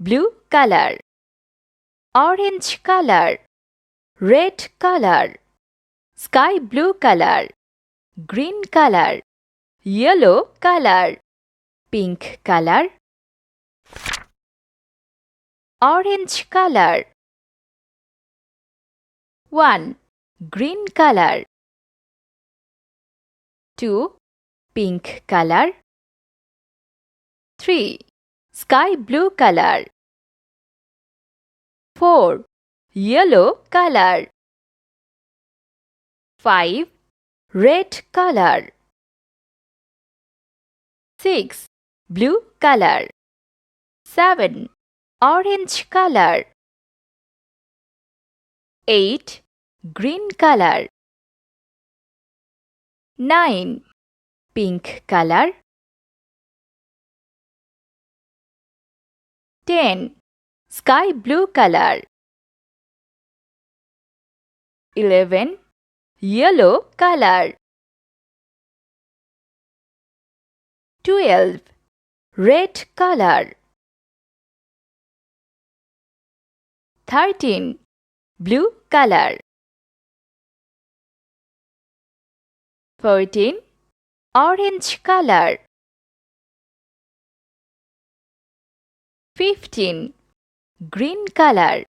blue color, orange color, red color, sky blue color, green color, yellow color, pink color, orange color. 1. Green color. 2. Pink color. 3. Sky blue color. 4. Yellow color. 5. Red color. 6. Blue color. 7. Orange color. 8. Green color. 9. Pink color. 10. Sky blue color. 11. Yellow color. 12. Red color. 13. Blue color. 14. Orange color. 15. Green color.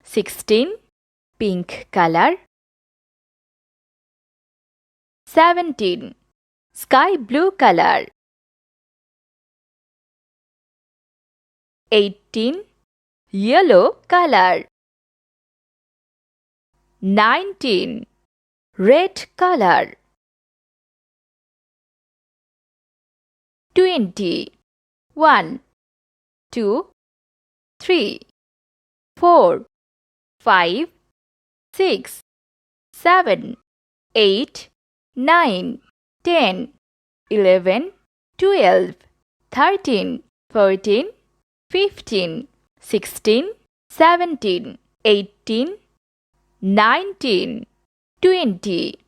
16. Pink color. 17. Sky blue color. 18. Yellow color. 19. Red color. 20. 1, 2, 3, 4, 5, 6, 7, 8, 9, 10, 11, 12, 13, 14, 15, 16, 17, 18, 19, 20.